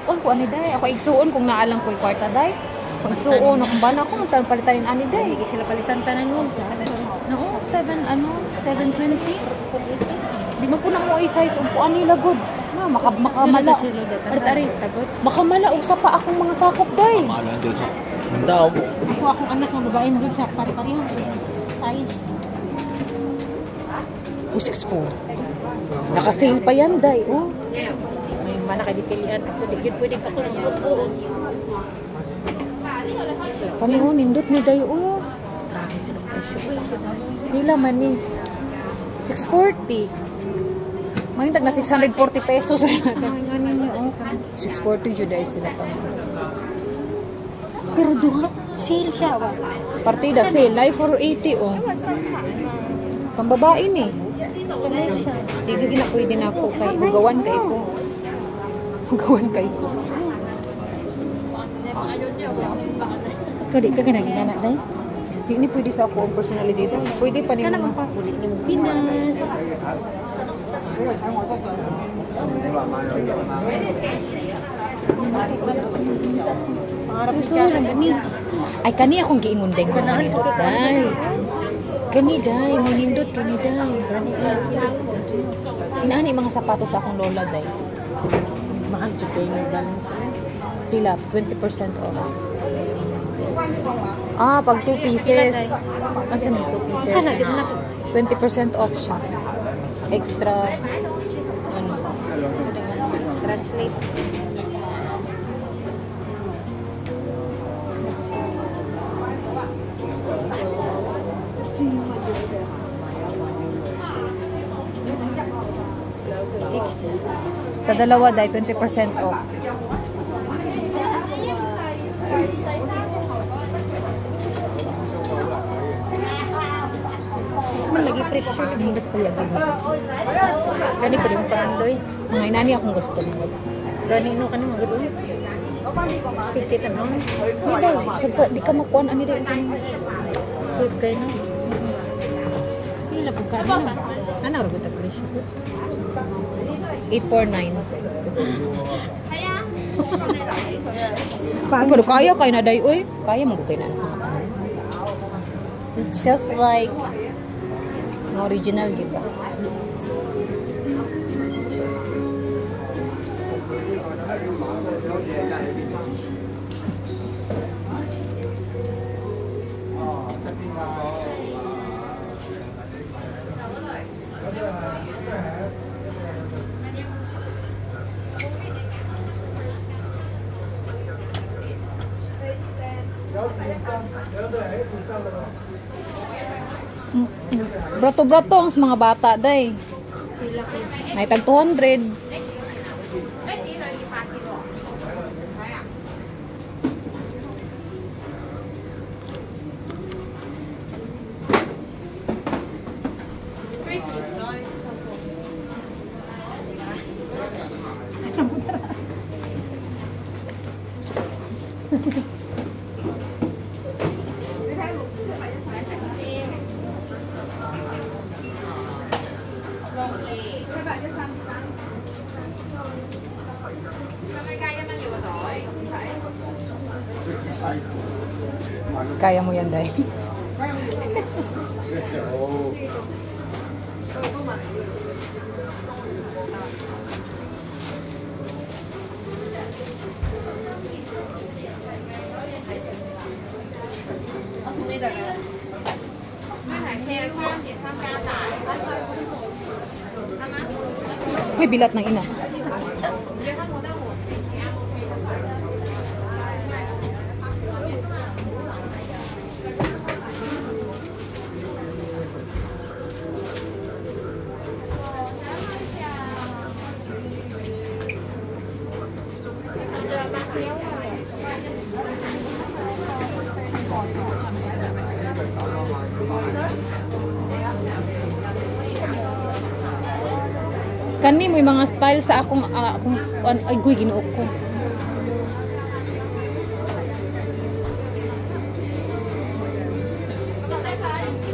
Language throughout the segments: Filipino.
Suon ko ani day. Ako igsuon kung naalang ko kwarta day. Kung suon ako bana ko tan palitanin ani day. Hindi sila palitan tanan mo sa. No, 720. Di man po na mo i-size ug kuan nila good. Na makamala. Ari. Makamala og sa pa akong mga sakop day. Mahala dito. Daw. Ako akong anak ng babae mo gud sa pare-pareho size. Usik po. Naka-sale pa yan day. Oh. May mana kay dipilian ako digid pwede ka ko ko. Panihon nindot ni day oh. Pila man ni 640. Mangitag na 640 pesos. 640 jud ay sila pa. Pero duha Sale siya wa. partida sale live for 80 oh. Pambabae ni. Di jud na pwede na po kay hugawan kay ko. Hugawan kay ko. Kadi ka gina day. Di ni pwede sa ako ang personality dito. Pwede pa ni Kana pa kulit ni Pinas. Pangarap ko siya lang gani. Ay kani akong giingon deng manindot day. Kani day, manindot kani day. Inaani mga sapatos sa akong lola day. Mahal jud kay ni balance. Pila 20% off. Ah, pag 2 pieces. Ano na 2 pieces? Sana di na 20% off siya. Extra ano. translate. Sa dalawa day 20% off. Man lagi pressure. Hindi pa yagin mo. Gani pa din pangandoy. Mga inani akong gusto mo. Gani no kani magadoy. Stick it ano. Hindi day, sabay, di ka makuan ani day. Save kay no. Pila po kani. Ano ra gud ta pressure? 849. Pero kaya kayo na day, uy. Kaya mo kayo na sa mata. It's just like ng original kita. Brato-brato ang mga bata day. May tag 200. Kaya mo yan, day. Uy, bilat ng ina. Kani mo mga style sa akong ay guy ginuok ko.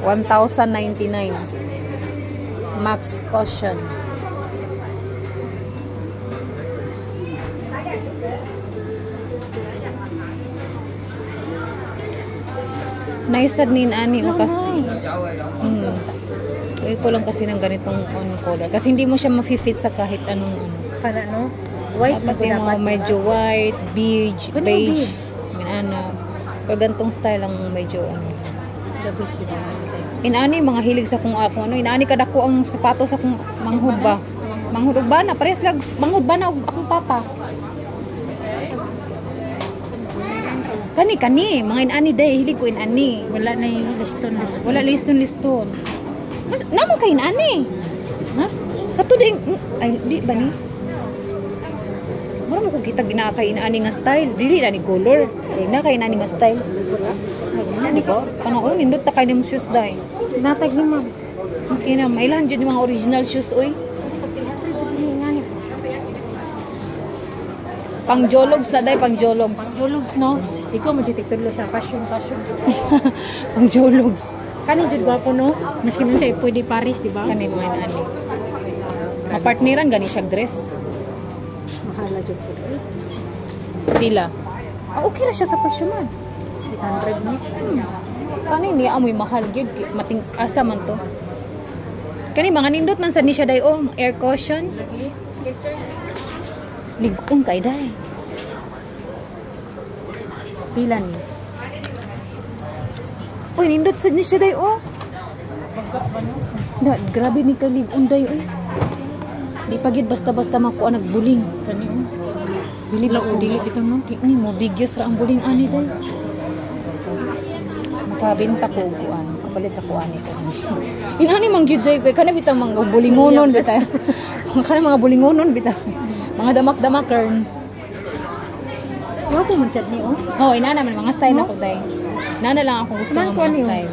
$1,099 max cushion. Naisad ni ani o kas. Nice. Ito lang kasi ng ganitong color. Kasi hindi mo siya ma-fit sa kahit anong Kana no? White na dapat ko yung mga dapat. medyo white, beige, Kuno beige. beige. Pero gantong style ang medyo The best di ba? Inaani mga hilig sa kung ako inaani kadako ang sapatos sa kung manghud ba. Manghud ba na parehas lag manghud ba na akong papa. Kani mga inaani day hilig ko inaani. Wala na yung liston. Wala liston. Naman kay inaani. Ha? Kato din ay di ba ni? Mura mo kung kita ginakay inaani nga style. Dili na ni color. Kay na kay inaani nga style. Ano ko? Ano nindot ta kay nim shoes day. Natag ni ma'am. Okay na, mailan dyan yung mga original shoes, oy. Pang jologs na day, pang jologs. Jologs no? Ikaw magtitiktulo sa fashion. Pang jologs. Kani jud gwapo no? Maski man siya pwede Paris, di ba? Kanin mo ani. Mapartneran gani siya dress. Mahala jud po. Pila. Okay na siya sa presyo man. 800 ni. Kani niya amoy mahal gyud mating asa man to. Kani mga nindot man sa ni siya day air cushion. Skechers. Ligong kay day. Pila ni. Uy, nindot sa ni siya day Bagka ba no? Grabe ni kalig unday oy. Di pagid basta-basta mako nagbuling. Kani Dili ba ko dili bitaw no? Ni mo bigyas ra ang buling ani day. Makabenta ko kuan, kapalit ako ani ko. Inani mang gyud day kay kana bitaw mga bulingonon bitaw. Kana mga bulingonon bitaw. Mga damak-damakern. Gwapo man sad ni Oh, ina naman mga style ako day. Nana lang ako gusto ng mga style.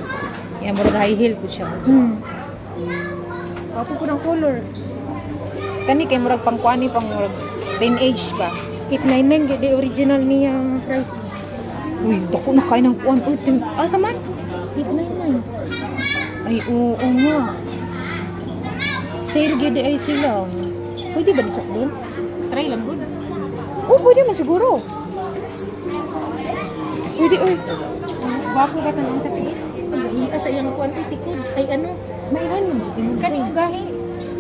Yan murag high heel ko siya. Gwapo ko ng color. Kani kay murag pangkuani pang murag teenage ba. 899 gid original niya price. Uy, dako na kay ng kuan. Uy, asa man? 899. Ay, oo nga. Sale gid ay sila. Pwede ba nisok doon? Try lang good. Oh, pwede man siguro. Pwede, oy. Gwapo ba tanong sa kanya? Pag-iya sa iyang kuan tikod. Ay ano? Mailan man jud mo Kani gahi.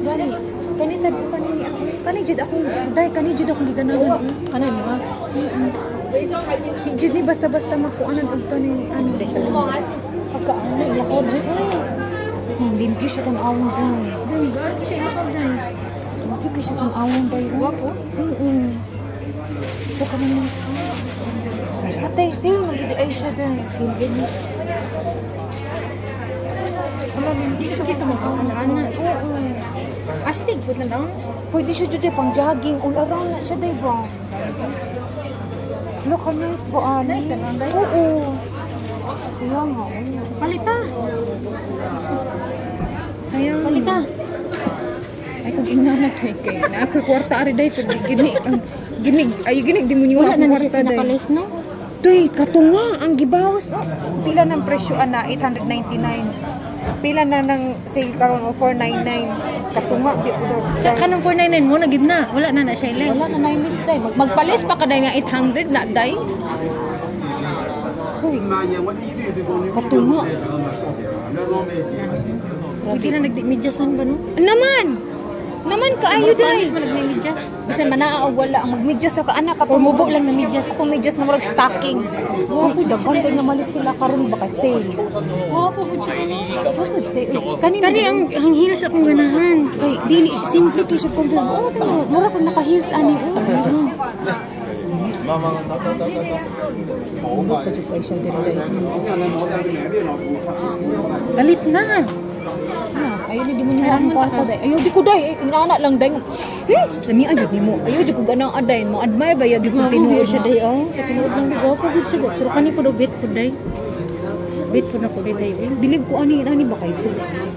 Gani. Kani sad ko kani ako. Kani jud ako. Dai kani jud ako giganahan. Kanay mo ha? Di jud ni basta-basta makuanan og tani ano di siya. Pagkaan na ilakod. Ang limpyo siya tang awon dai. Dahil gari siya ilakod dahil. Limpyo siya tang awon dai. Gwapo? Ito kami mo. Atay, sino magidi ay siya dai. Silbi ni. Wala, hindi siya kita magkakalaan. Oo. Astig po na lang. Pwede siya dyan pang jogging. All around na siya, diba? Look, how nice ba, Ali? Nice na lang, day? Oo. Kaya nga, Palita. sayang. Palita. Ay, kung inanat ay kay na ako kwarta ari day pag gini ang ginig di mo niyo Wala na ang siya kwarta day. pinakalis, no? Tuy, katunga ang gibawas. Oh, pila ng presyo ana 899. Pila na ng sale karon o 499. Katunga di ko daw. Kanong 499 mo, nagid na. Wala na siya ilis. Wala na na-list day. Magpalis pa ka day nga 800 na day. Uy, katunga. Pwede na nagdi-midyasan ba, no? Naman kaayo day. Palit mo nagdi-midjas. Bisan manaa o wala ang magmedyas sa kaanak Or mubo lang na medyas. Ako medyas na murag stocking. Wow, dagan kay nga malit sila karon baka sale. Wow, po po siya. Kanina Kani ang heels akong ganahan. kay dili simple kay siya kumpleto. Oh, tama. Mura kung naka-heels ani. Galit na. Ayun di mo niya ang kwarta day. Ayun di ko day, inana lang day. Lami ayo di mo. Ayun di ko ganang aday mo. Admire ba yagi kung tinuod siya na. day, oh. Tinuod lang di ko gud siya. Pero kani po do bet po day. Bet po na ko day. Bilib ko ani ba kay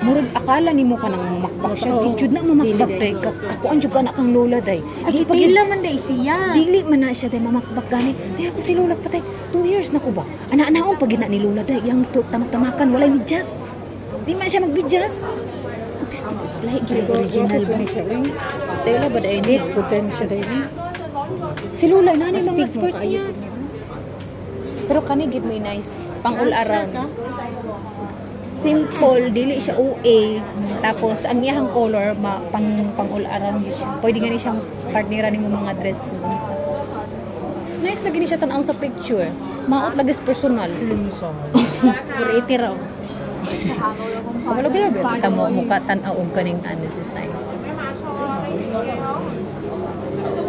murag akala nimo ka nang mamakbak siya. Oo. Di jud na mamakbak day. Kakuan jud ka na kang lola day. Ay, pagila man day siya. Dili man na siya day mamakbak gani. Ay ako si lola patay 2 years na ko ba. Ana-anaon pag gina ni lola day. Yang tamak-tamakan walay medyas. Di man siya magbidyas. Kapis di lahi gyud original ba siya. Tela ba day ni? Potensya day ni. Si lola nani mga Astig mo sports kaayo niya. Pero kani gid may nice. pang all around. Simple, dili siya OA. Tapos ang iyang color pang all around yun siya. Pwede gani siyang partneran ng mga dress sa unsa. Nice lagi ni siya tan-aw sa picture. Maot lagi sa personal. Silinso. 480 raw. Kabalo ba kita mo mukha tan-aw og kaning anis design.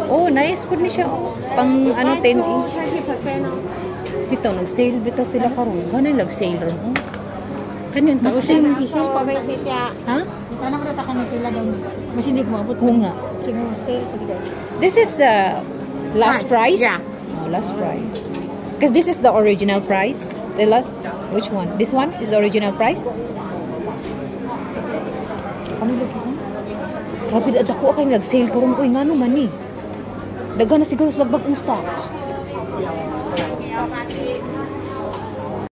Oh, nice pud ni siya. Pang ano 10 inch. 30% off. Bitaw nag-sale bitaw sila karon. Ganin nag-sale ron. Oh. Kanin ta Tapos kasi yung isil pa ba siya? ha? Tanang rata ka ni pila daw. Mas hindi ko maabot. Oo nga. Siguro sale pag daw. This is the last price? Yeah. Oh, last price. Because this is the original price. The last, which one? This one is the original price? Ano lagi ko? Grabe, ako kayo nag-sale karon. Uy, nga naman eh. Daga na siguro sa lagbag ang stock.